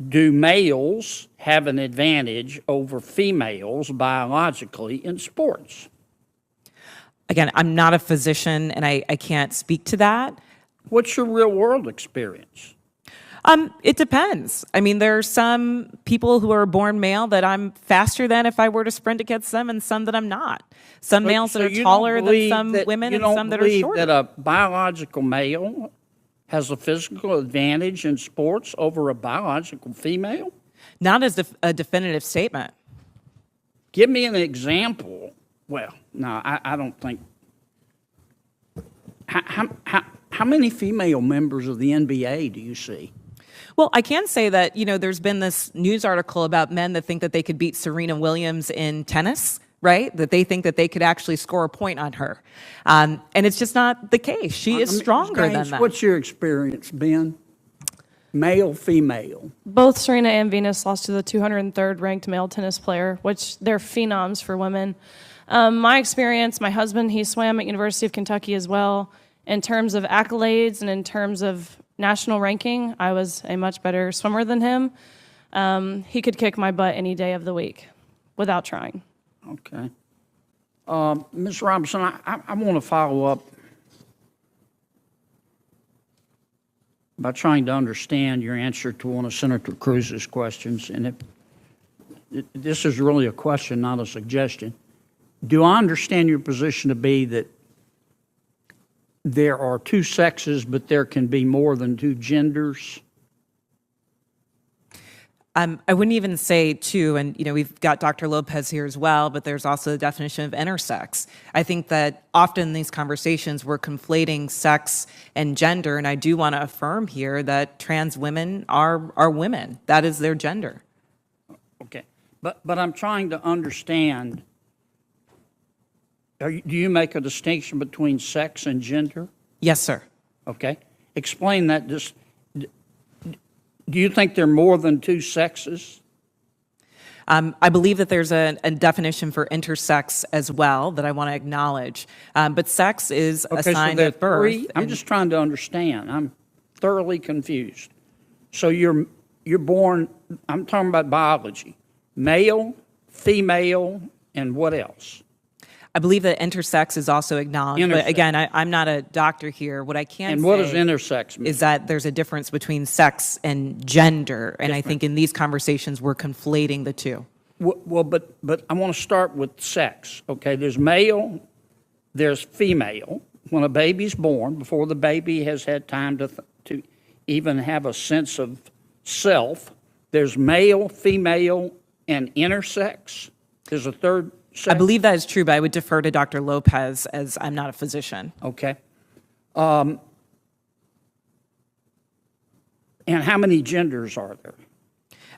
Do males have an advantage over females biologically in sports? Again, I'm not a physician, and I can't speak to that. What's your real world experience? It depends. I mean, there are some people who are born male that I'm faster than if I were to sprint against them, and some that I'm not. Some males that are taller than some women, and some that are shorter. You don't believe that a biological male has a physical advantage in sports over a biological female? Not as a definitive statement. Give me an example. Well, no, I don't think. How many female members of the NBA do you see? Well, I can say that, there's been this news article about men that think that they could beat Serena Williams in tennis, right? That they think that they could actually score a point on her. And it's just not the case. She is stronger than that. What's your experience, Ben? Male, female? Both Serena and Venus lost to the 203rd ranked male tennis player, which they're phenoms for women. My experience, my husband, he swam at University of Kentucky as well. In terms of accolades and in terms of national ranking, I was a much better swimmer than him. He could kick my butt any day of the week without trying. Okay. Ms. Robinson, I want to follow up by trying to understand your answer to one of Senator Cruz's questions. And this is really a question, not a suggestion. Do I understand your position to be that there are two sexes, but there can be more than two genders? I wouldn't even say two, and we've got Dr. Lopez here as well, but there's also the definition of intersex. I think that often in these conversations we're conflating sex and gender, and I do want to affirm here that trans women are women. That is their gender. Okay, but I'm trying to understand. Do you make a distinction between sex and gender? Yes, sir. Okay. Explain that. Do you think there are more than two sexes? I believe that there's a definition for intersex as well that I want to acknowledge. But sex is assigned at birth. I'm just trying to understand. I'm thoroughly confused. So you're born, I'm talking about biology, male, female, and what else? I believe that intersex is also acknowledged, but again, I'm not a doctor here. What I can say what does intersex mean? Is that there's a difference between sex and gender, and I think in these conversations we're conflating the two. Well, but I want to start with sex. Okay, there's male, there's female. When a baby's born, before the baby has had time to even have a sense of self, there's male, female, and intersex. There's a third sex. I believe that is true, but I would defer to Dr. Lopez as I'm not a physician. Okay. And how many genders are there?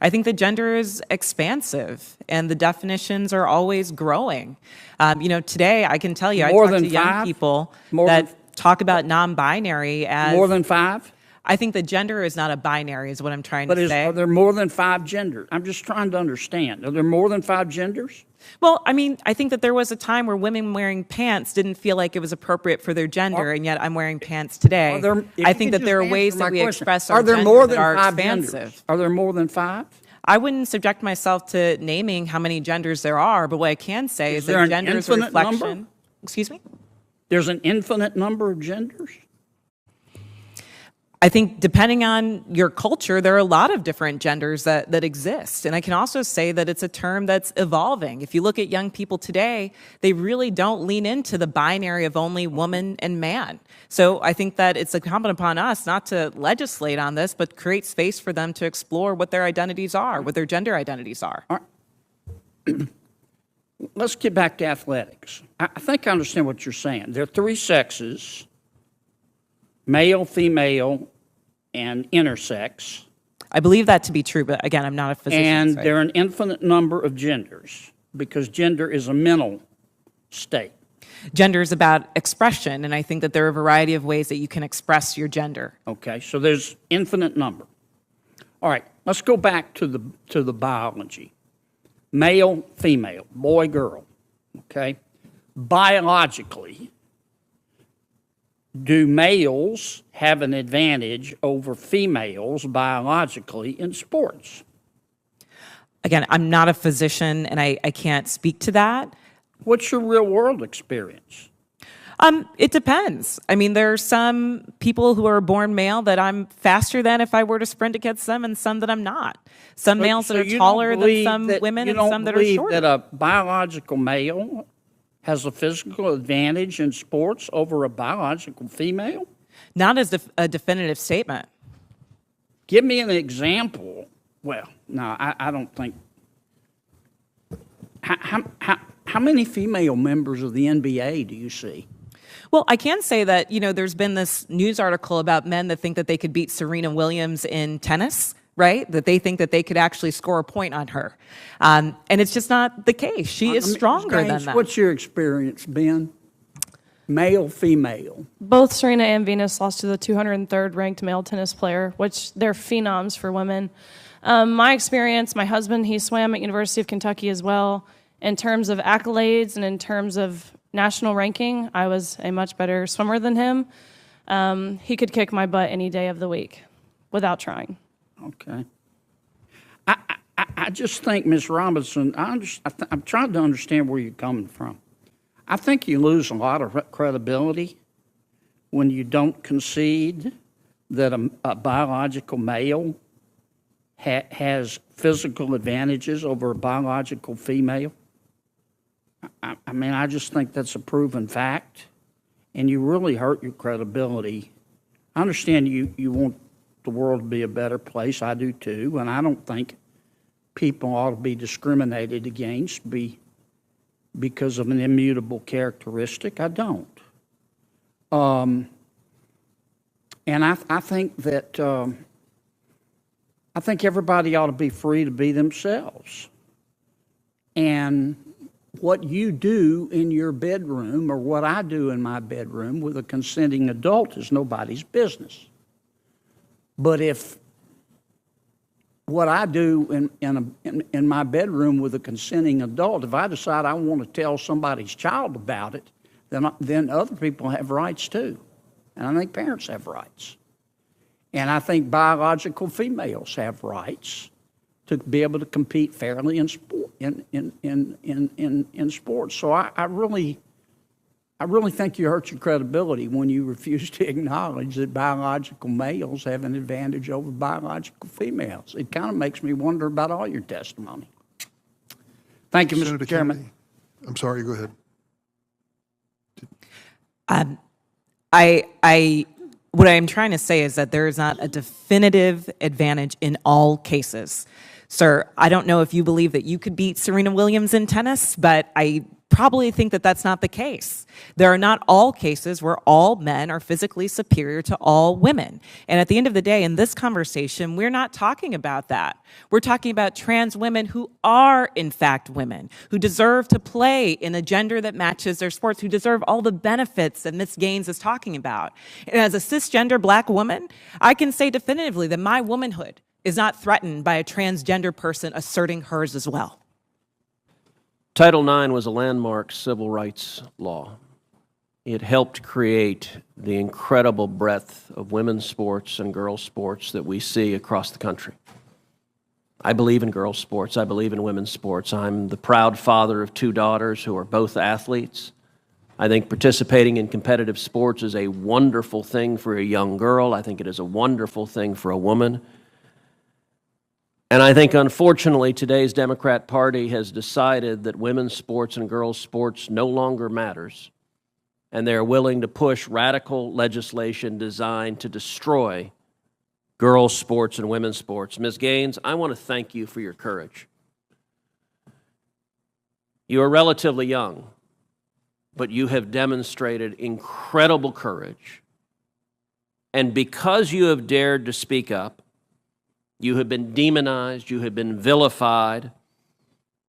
I think the gender is expansive, and the definitions are always growing. Today I can tell you, I talk to young people that talk about non-binary as... More than five? I think the gender is not a binary, is what I'm trying to say. But are there more than five genders? I'm just trying to understand. Are there more than five genders? Well, I think that there was a time where women wearing pants didn't feel like it was appropriate for their gender, and yet I'm wearing pants today. I think that there are ways that we express our gender that are expansive. Are there more than five? I wouldn't subject myself to naming how many genders there are, but what I can say is that gender is a reflection. Number? Excuse me? There's an infinite number of genders? I think depending on your culture, there are a lot of different genders that exist. And I can also say that it's a term that's evolving. If you look at young people today, they really don't lean into the binary of only woman and man. So I think that it's incumbent upon us not to legislate on this, but create space for them to explore what their identities are, what their gender identities are. All right. Let's get back to athletics. I think I understand what you're saying. There are three sexes, male, female, and intersex. I believe that to be true, but again, I'm not a physician. And there are an infinite number of genders because gender is a mental state. Gender is about expression, and I think that there are a variety of ways that you can express your gender. Okay, so there's infinite number. All right, let's go back to the biology. Male, female, boy, girl. Okay, biologically, do males have an advantage over females biologically in sports? Again, I'm not a physician and I can't speak to that. What's your real world experience? It depends. I mean, there are some people who are born male that I'm faster than if I were to sprint against them, and some that I'm not. Some males that are taller than some women, and some that are You don't shorter. believe that a biological male has a physical advantage in sports over a biological female? Not as a definitive statement. Give me an example. Well, no, I don't think. How many female members of the NBA do you see? Well, I can say that, there's been this news article about men that think that they could beat Serena Williams in tennis, right? That they think that they could actually score a point on her. And it's just not the case. She is stronger than that. What's your experience, Ben? Male, female? Both Serena and Venus lost to the 203rd ranked male tennis player, which they're phenoms for women. My experience, my husband, he swam at University of Kentucky as well. In terms of accolades and in terms of national ranking, I was a much better swimmer than him. He could kick my butt any day of the week without trying. Okay. I just think, Ms. Robinson, I'm trying to understand where you're coming from. I think you lose a lot of credibility when you don't concede that a biological male has physical advantages over a biological female. I mean, I just think that's a proven fact, and you really hurt your credibility. I understand you want the world to be a better place. I do too, and I don't think people ought to be discriminated against because of an immutable characteristic. I don't. And I think that I think everybody ought to be free to be themselves. And what you do in your bedroom or what I do in my bedroom with a consenting adult is nobody's business. But if what I do in my bedroom with a consenting adult, if I decide I want to tell somebody's child about it, then other people have rights too. And I think parents have rights. And I think biological females have rights to be able to compete fairly in sport, in sports. So I really think you hurt your credibility when you refuse to acknowledge that biological males have an advantage over biological females. It kind of makes me wonder about all your testimony. Thank you, Mr. Chairman. Kennedy, I'm sorry, go ahead. What I'm trying to say is that there is not a definitive advantage in all cases. Sir, I don't know if you believe that you could beat Serena Williams in tennis, but I probably think that that's not the case. There are not all cases where all men are physically superior to all women. And at the end of the day, in this conversation, we're not talking about that. We're talking about trans women who are, in fact, women, who deserve to play in a gender that matches their sports, who deserve all the benefits that Ms. Gaines is talking about. And as a cisgender black woman, I can say definitively that my womanhood is not threatened by a transgender person asserting hers as well. Title IX was a landmark civil rights law. It helped create the incredible breadth of women's sports and girls' sports that we see across the country. I believe in girls' sports. I believe in women's sports. I'm the proud father of two daughters who are both athletes. I think participating in competitive sports is a wonderful thing for a young girl. I think it is a wonderful thing for a woman. And I think, unfortunately, today's Democrat Party has decided that women's sports and girls' sports no longer matters, and they're willing to push radical legislation designed to destroy girls' sports and women's sports. Ms. Gaines, I want to thank you for your courage. You are relatively young, but you have demonstrated incredible courage. And because you have dared to speak up, you have been demonized, you have been vilified.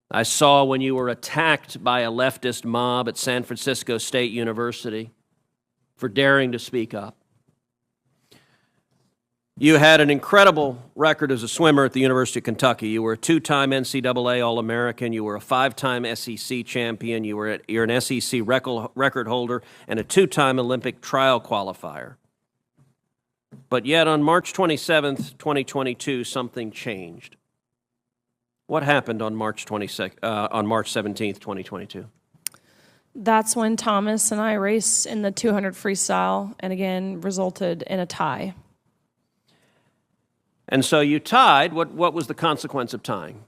I saw when you were attacked by a leftist mob at San Francisco State University for daring to speak up. You had an incredible record as a swimmer at the University of Kentucky. You were a two-time NCAA All-American. You were a five-time SEC champion. You're an SEC record holder and a two-time Olympic trial qualifier. But yet on March 27th, 2022, something changed. What happened on March 17th, 2022? That's when Thomas and I raced in the 200 freestyle and again resulted in a tie. And so you tied. What was the consequence of tying?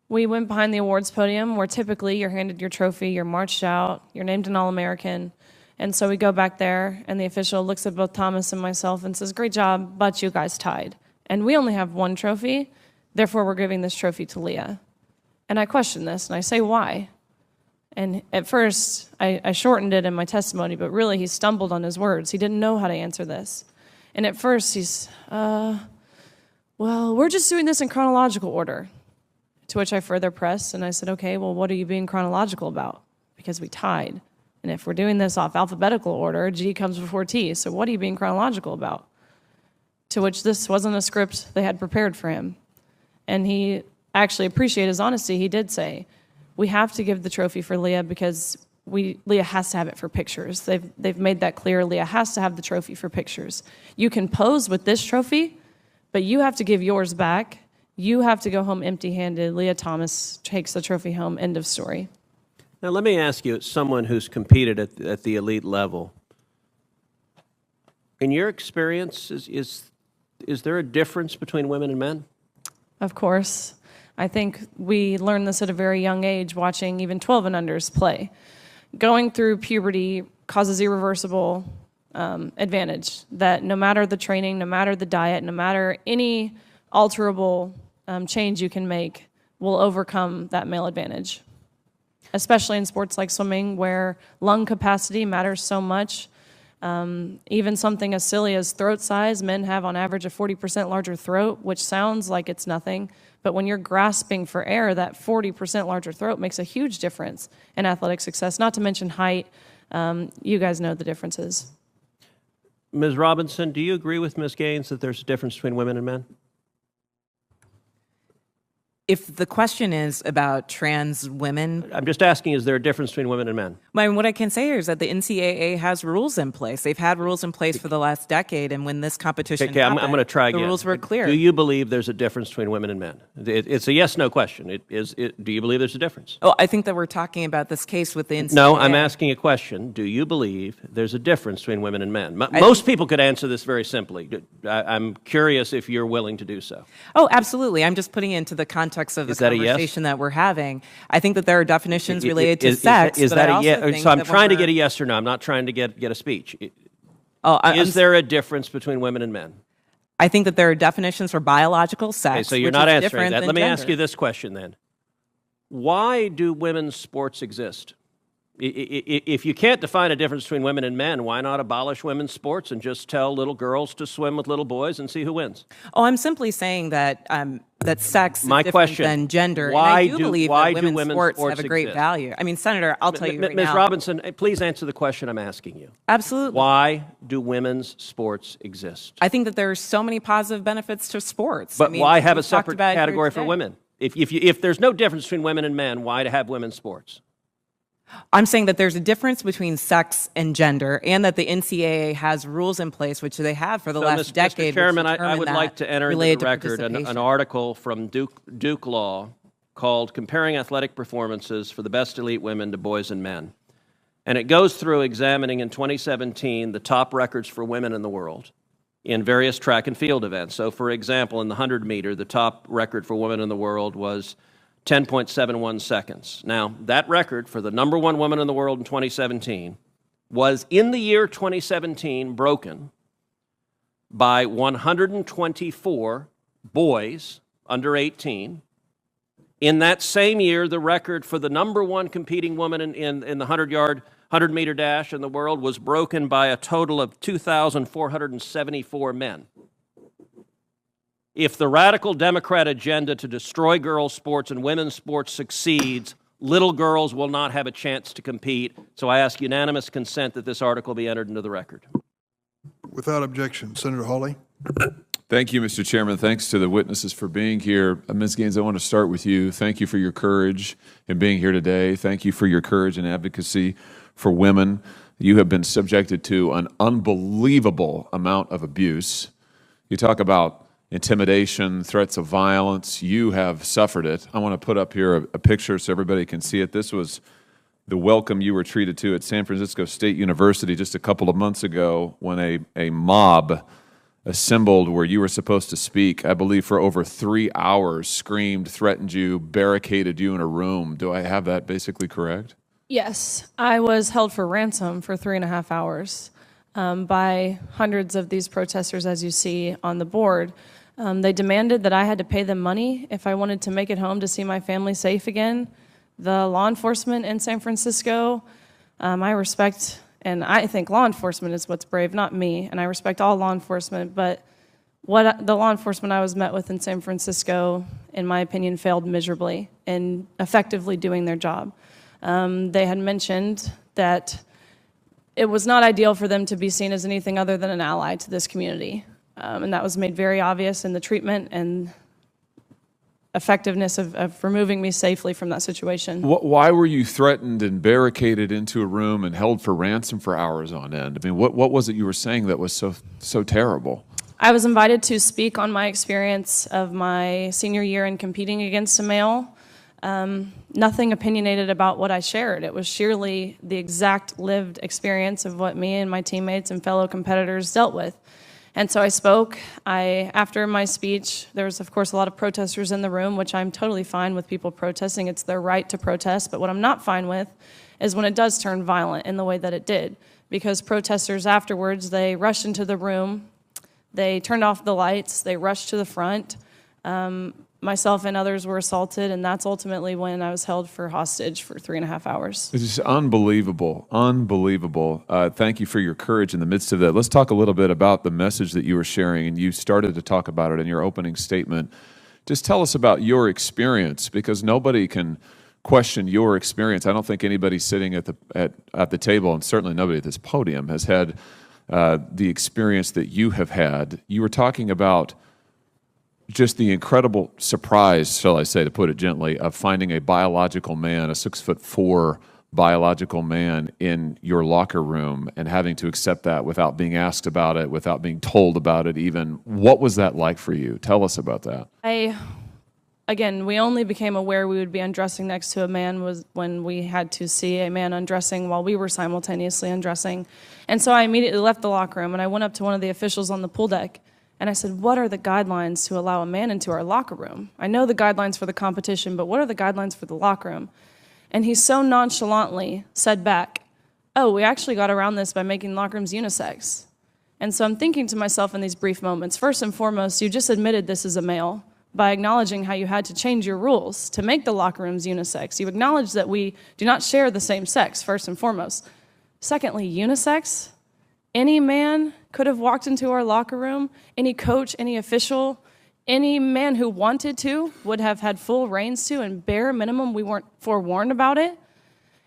We went behind the awards podium where typically you're handed your trophy, you're marched out, you're named an All-American. And so we go back there and the official looks at both Thomas and myself and says, "Great job, but you guys tied. And we only have one trophy, therefore we're giving this trophy to Leah." And I question this and I say, "Why?" And at first I shortened it in my testimony, but really he stumbled on his words. He didn't know how to answer this. And at first he's, "Well, we're just doing this in chronological order." To which I further pressed, and I said, "Okay, well, what are you being chronological about? Because we tied. And if we're doing this off alphabetical order, G comes before T, so what are you being chronological about?" To which this wasn't a script they had prepared for him. And he actually appreciated his honesty. He did say, "We have to give the trophy for Leah because Leah has to have it for pictures. They've made that clear. Leah has to have the trophy for pictures. You can pose with this trophy, but you have to give yours back. You have to go home empty-handed. Leah Thomas takes the trophy home. End of story." Now, let me ask you, as someone who's competed at the elite level, in your experience, is there a difference between women and men? Of course. I think we learned this at a very young age, watching even 12 and unders play. Going through puberty causes irreversible advantage, that no matter the training, no matter the diet, no matter any alterable change you can make, will overcome that male advantage. Especially in sports like swimming, where lung capacity matters so much. Even something as silly as throat size, men have on average a 40% larger throat, which sounds like it's nothing, but when you're grasping for air, that 40% larger throat makes a huge difference in athletic success, not to mention height. You guys know the differences. Ms. Robinson, do you agree with Ms. Gaines that there's a difference between women and men? If the question is about trans women, I'm just asking, is there a difference between women and men? what I can say is that the NCAA has rules in place. They've had rules in place for the last decade, and when this competition Okay, I'm happened, going to try again. the rules were clear. Do you believe there's a difference between women and men? It's a yes/no question. Do you believe there's a difference? Oh, I think that we're talking about this case with the NCAA. No, I'm asking a question. Do you believe there's a difference between women and men? Most people could answer this very simply. I'm curious if you're willing to do so. Oh, absolutely. I'm just putting it into the context of the conversation that we're having. I think that there are definitions related to sex. Is but that I a also yes? think So I'm that trying to when get a yes or no. I'm not trying to get a speech. Is there a difference between women and men? I think that there are definitions for biological sex. Okay, so you're which not is answering different that. than Let me ask gender. you this question then. Why do women's sports exist? If you can't define a difference between women and men, why not abolish women's sports and just tell little girls to swim with little boys and see who wins? Oh, I'm simply saying that that sex is My different question, than gender. why and I do believe that women's sports have a great exist? value. I mean, Senator, I'll tell you right Ms. now. Robinson, please answer the question I'm asking you. Absolutely. Why do women's sports exist? I think that there are so many positive benefits to sports. But I mean, why have a we've talked separate about it here category for today. women? If there's no difference between women and men, why to have women's sports? I'm saying that there's a difference between sex and gender, and that the NCAA has rules in place, which they have for the last decade. Mr. Chairman, which I would determine like that to enter into related the to record an participation. article from Duke Law called Comparing Athletic Performances for the Best Elite Women to Boys and Men. And it goes through examining in 2017 the top records for women in the world in various track and field events. So, for example, in the 100 meter, the top record for women in the world was 10.71 seconds. Now, that record for the number one woman in the world in 2017 was, in the year 2017, broken by 124 boys under 18. In that same year, the record for the number one competing woman in the 100-meter dash in the world was broken by a total of 2,474 men. If the radical Democrat agenda to destroy girls' sports and women's sports succeeds, little girls will not have a chance to compete. So I ask unanimous consent that this article be entered into the record. Without objection. Senator Hawley. Thank you, Mr. Chairman. Thanks to the witnesses for being here. Ms. Gaines, I want to start with you. Thank you for your courage in being here today. Thank you for your courage and advocacy for women. You have been subjected to an unbelievable amount of abuse. You talk about intimidation, threats of violence. You have suffered it. I want to put up here a picture so everybody can see it. This was the welcome you were treated to at San Francisco State University just a couple of months ago when a mob assembled where you were supposed to speak, I believe for over 3 hours, screamed, threatened you, barricaded you in a room. Do I have that basically correct? Yes, I was held for ransom for 3.5 hours by hundreds of these protesters, as you see on the board. They demanded that I had to pay them money if I wanted to make it home to see my family safe again. The law enforcement in San Francisco, I respect, and I think law enforcement is what's brave, not me, and I respect all law enforcement, but the law enforcement I was met with in San Francisco, in my opinion, failed miserably in effectively doing their job. They had mentioned that it was not ideal for them to be seen as anything other than an ally to this community, and that was made very obvious in the treatment and effectiveness of removing me safely from that situation. Why were you threatened and barricaded into a room and held for ransom for hours on end? I mean, what was it you were saying that was so terrible? I was invited to speak on my experience of my senior year in competing against a male. Nothing opinionated about what I shared. It was sheerly the exact lived experience of what me and my teammates and fellow competitors dealt with. And so I spoke. After my speech, there was, of course, a lot of protesters in the room, which I'm totally fine with people protesting. It's their right to protest. But what I'm not fine with is when it does turn violent in the way that it did. Because protesters afterwards, they rushed into the room. They turned off the lights. They rushed to the front. Myself and others were assaulted, and that's ultimately when I was held for hostage for 3.5 hours. It's just unbelievable, unbelievable. Thank you for your courage in the midst of that. Let's talk a little bit about the message that you were sharing, and you started to talk about it in your opening statement. Just tell us about your experience, because nobody can question your experience. I don't think anybody sitting at the table, and certainly nobody at this podium, has had the experience that you have had. You were talking about just the incredible surprise, shall I say, to put it gently, of finding a biological man, a 6'4" biological man in your locker room and having to accept that without being asked about it, without being told about it even. What was that like for you? Tell us about that. Again, we only became aware we would be undressing next to a man was when we had to see a man undressing while we were simultaneously undressing. And so I immediately left the locker room and I went up to one of the officials on the pool deck and I said, what are the guidelines to allow a man into our locker room? I know the guidelines for the competition, but what are the guidelines for the locker room? And he so nonchalantly said back, oh, we actually got around this by making locker rooms unisex. And so I'm thinking to myself in these brief moments, first and foremost, you just admitted this is a male by acknowledging how you had to change your rules to make the locker rooms unisex. You acknowledge that we do not share the same sex, first and foremost. Secondly, unisex? Any man could have walked into our locker room, any coach, any official, any man who wanted to would have had full reins to, and bare minimum, we weren't forewarned about it.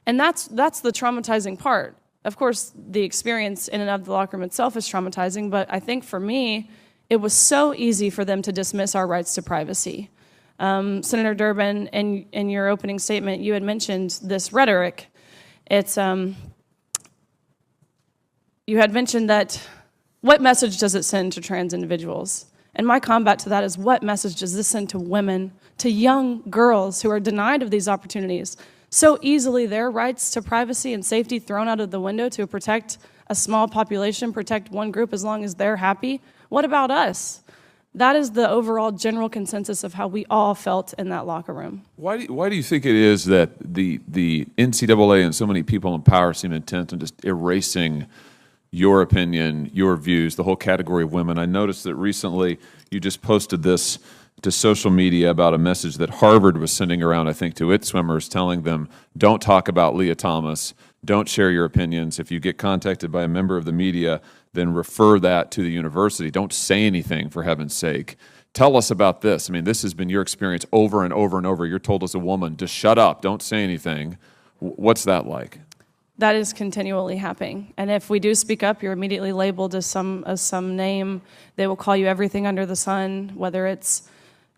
And that's the traumatizing part. Of course, the experience in and of the locker room itself is traumatizing, but I think for me, it was so easy for them to dismiss our rights to privacy. Senator Durbin, in your opening statement, you had mentioned this rhetoric. It's you had mentioned that what message does it send to trans individuals? And my combat to that is what message does this send to women, to young girls who are denied of these opportunities? So easily their rights to privacy and safety thrown out of the window to protect a small population, protect one group as long as they're happy. What about us? That is the overall general consensus of how we all felt in that locker room. Why do you think it is that the NCAA and so many people in power seem intent on just erasing your opinion, your views, the whole category of women? I noticed that recently you just posted this to social media about a message that Harvard was sending around, I think, to its swimmers, telling them, don't talk about Leah Thomas, don't share your opinions. If you get contacted by a member of the media, then refer that to the university. Don't say anything, for heaven's sake. Tell us about this. I mean, this has been your experience over and over and over. You're told as a woman, just shut up, don't say anything. What's that like? That is continually happening. And if we do speak up, you're immediately labeled as some name. They will call you everything under the sun, whether it's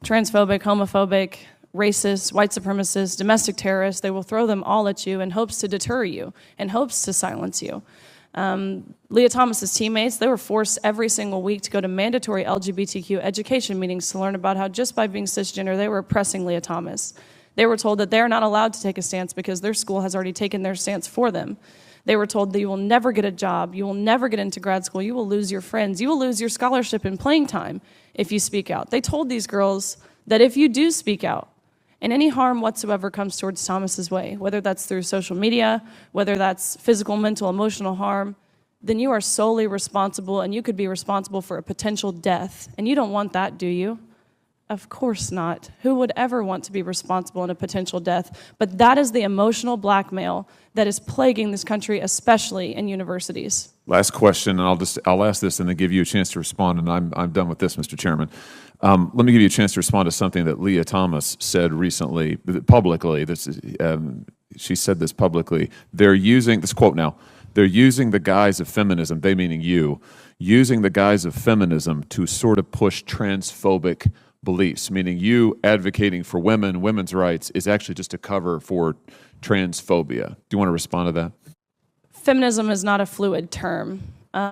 transphobic, homophobic, racist, white supremacist, domestic terrorist. They will throw them all at you in hopes to deter you, in hopes to silence you. Leah Thomas's teammates, they were forced every single week to go to mandatory LGBTQ education meetings to learn about how just by being cisgender, they were oppressing Leah Thomas. They were told that they're not allowed to take a stance because their school has already taken their stance for them. They were told that you will never get a job, you will never get into grad school, you will lose your friends, you will lose your scholarship and playing time if you speak out. They told these girls that if you do speak out, and any harm whatsoever comes towards Thomas's way, whether that's through social media, whether that's physical, mental, emotional harm, then you are solely responsible, and you could be responsible for a potential death. And you don't want that, do you? Of course not. Who would ever want to be responsible in a potential death? But that is the emotional blackmail that is plaguing this country, especially in universities. Last question, and I'll ask this and then give you a chance to respond, and I'm done with this, Mr. Chairman. Let me give you a chance to respond to something that Leah Thomas said recently, publicly. She said this publicly. They're using, this quote now, they're using the guise of feminism, they meaning you, using the guise of feminism to sort of push transphobic beliefs, meaning you advocating for women, women's rights is actually just a cover for transphobia. Do you want to respond to that? Feminism is not a fluid term.